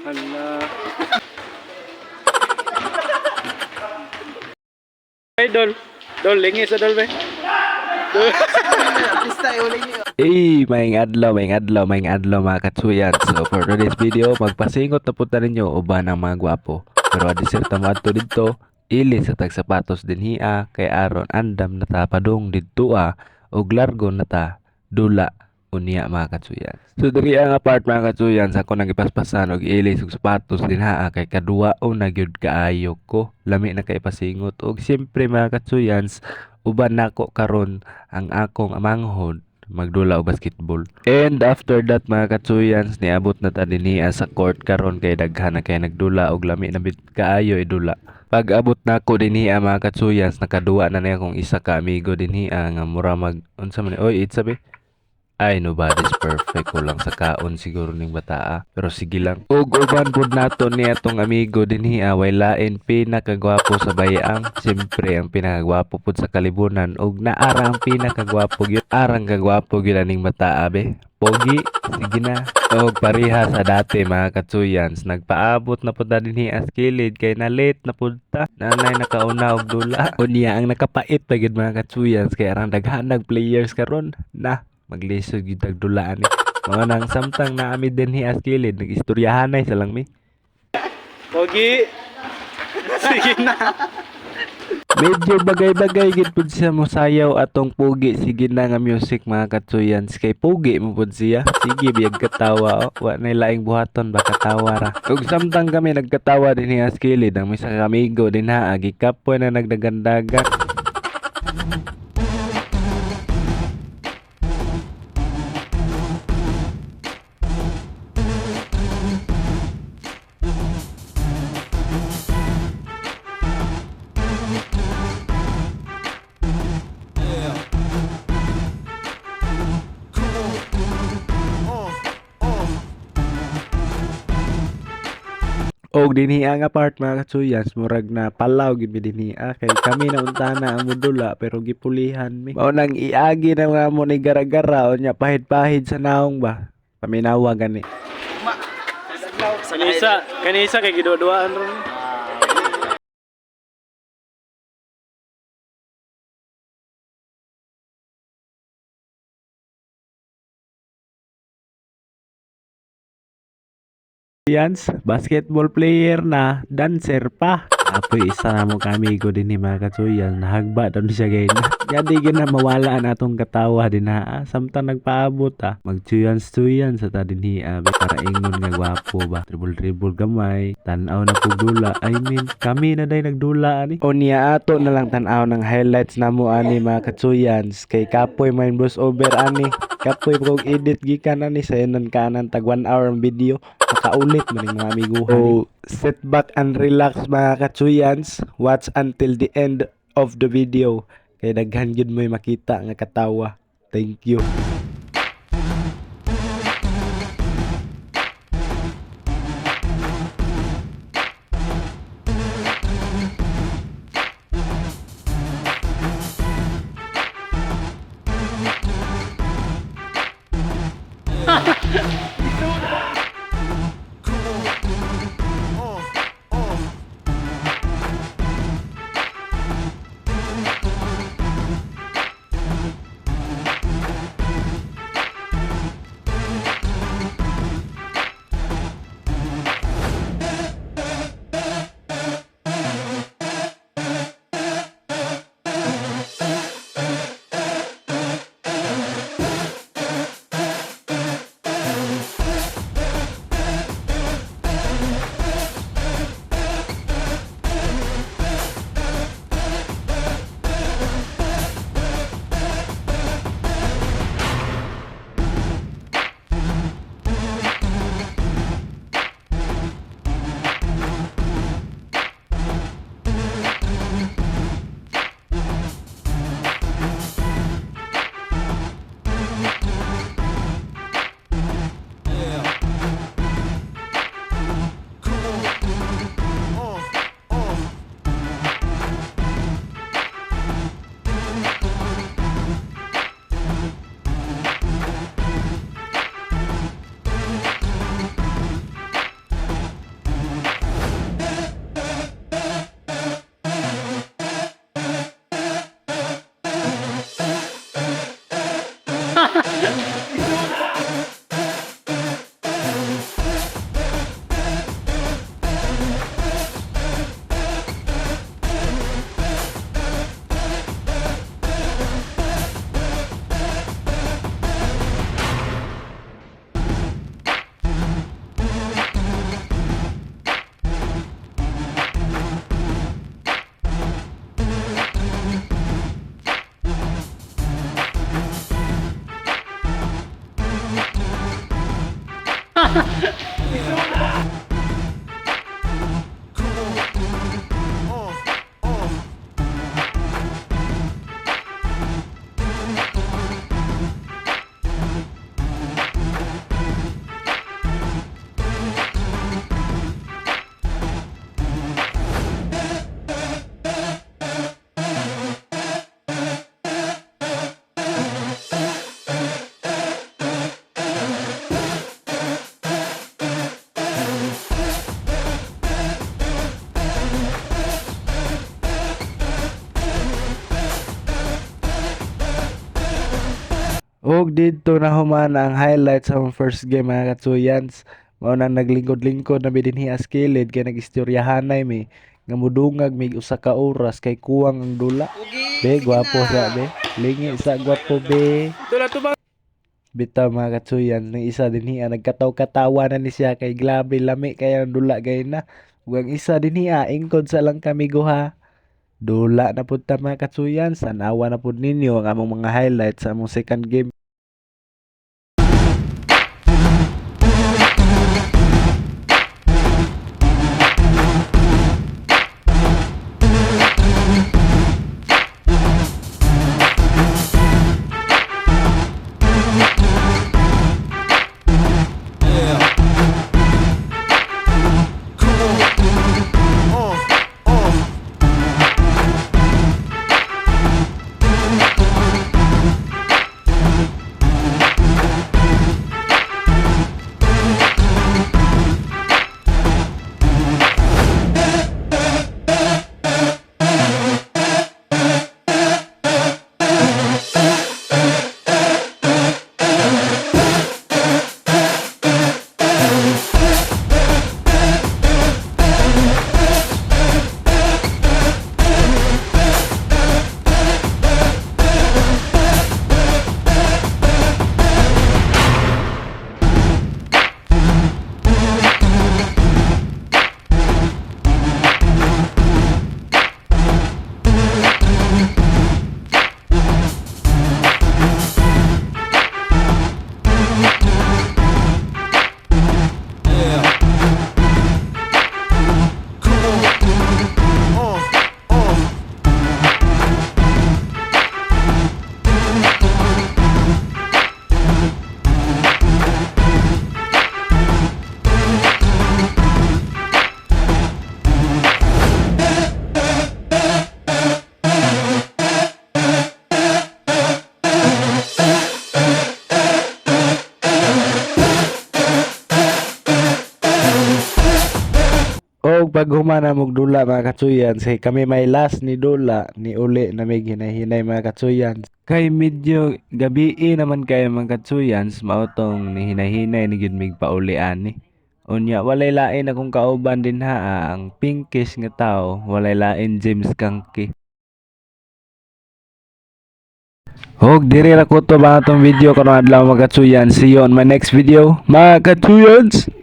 Hala. Ay, Dol. Dol, lingi sa Dol, be. Dol. Maing adlaw mga katsuyan. So for today's video, magpasingot na punta ninyo uban ng mga gwapo. Pero adisirta mo adto dito, ili sa tagsapatos din hiya kay aron andam na ta padung didto og largo na ta dula unya mga katsuyan. So diri ang apart mga katsuyan sa ko nang ipaspasan og ili og sapatos din kay kaduwaon na gyud kaayo ko. Lami na kay pasingot og siyempre mga katsuyans uban nako karon ang akong amanghod magdula og basketball. And after that mga katsuyans niabot na ta dinhi sa court karon kay daghan na kay nagdula og lami na bit kaayo idula. Pag abot na ko dinhi mga katsuyans nakaduwa na niya akong isa ka amigo dinhi nga mura mag unsa man oy it's sabi ay, nobody's perfect. Kulang sa kaon siguro ning bataa. Pero sige lang. Ug uban pud nato ni atong amigo dinhi way lain pinakagwapo sa bayang. Siyempre ang pinakagwapo pud sa kalibunan ug naara ang pinakagwapo gyud. Arang kagwapo gyud ning bataa be. Pogi, sige na. Og pareha sa dati mga katsuyans, nagpaabot na pud dinhi as kilid kay na late na pud ta. Nanay nakauna og dula. Unya ang nakapait pa gyud mga katsuyans kay arang daghanag players karon. Na maglisod gyud tagdulaan ni. Mga nang samtang naami dinhi as kilid, nagistoryahanay sa lang mi. Pogi. Sige na. Medyo bagay-bagay gid pud siya mo sayaw atong pugi sige na nga music mga katsuyans kay pugi mo pud siya. Sige biyag katawa wa nay laing buhaton ba katawa ra. Ug samtang kami nagkatawa dinhi as kilid ang misa ka amigo dinha gikapoy na nagdagandagan. Og dinhi nga part mga katsuyans murag na palaw gid mi dinhi kay kami na untana ang mudula pero gipulihan mi. Mao nang iagi na mga mo ni gara-gara unya pahid-pahid sa naong ba. Paminawa gani. Kanisa kay giduduaan ron. Basketball player na, dancer pa. Apoy isa na mo kami ko din ni mga katsuyan. Nahagba doon siya gayon. Jadi na mawala na atong katawa din samtang nagpaabot magtsuyan sa ta din para ingon nga gwapo ba. Dribble gamay. Tanaw na po dula. I mean, kami na day nagdula ani. O niya ato na lang tanaw ng highlights na mo ani mga katsuyans. Kay kapoy main boss over ani. Kapoy kog edit gikan ani sa yanan kanan tag 1 hour ang video. Nakaulit man mga amiguhan. Oh, sit back and relax mga katsuyans. Watch until the end of the video. Kay daghan gyud mo'y makita nga katawa. Thank you. Og dito na humana ang highlights sa akong first game mga katsuyans. Mao nang naglingkod-lingkod na bidinhi as kilid kay nagistoryahanay mi nga mudungag mig usa ka oras kay kuwang ang dula. Be gwapo sa be. Lingi sa gwapo be. Dula to ba? Bitaw mga katsuyans ng isa dinhi nagkataw-katawa na ni siya kay grabe lami kay ang dula gay na. Ug ang isa dinhi ingkod sa lang kami guha. Dula na pud ta mga katsuyans. Tanawa na pud ninyo ang among mga highlights sa among second game. Og pag humana mog dula mga katsuyan, say kami may last ni dula ni uli na may hinay-hinay mga katsuyan. Kay medyo gabi naman kayo mga katsuyan, mautong ni hinay-hinay ni gid mig pauli ani. Unya walay lain akong kauban din ang pinkish nga tao, walay lain James Kanki. Og diri ra ko to ba atong video karon adlaw mga katsuyan. See you on my next video mga katsuyans.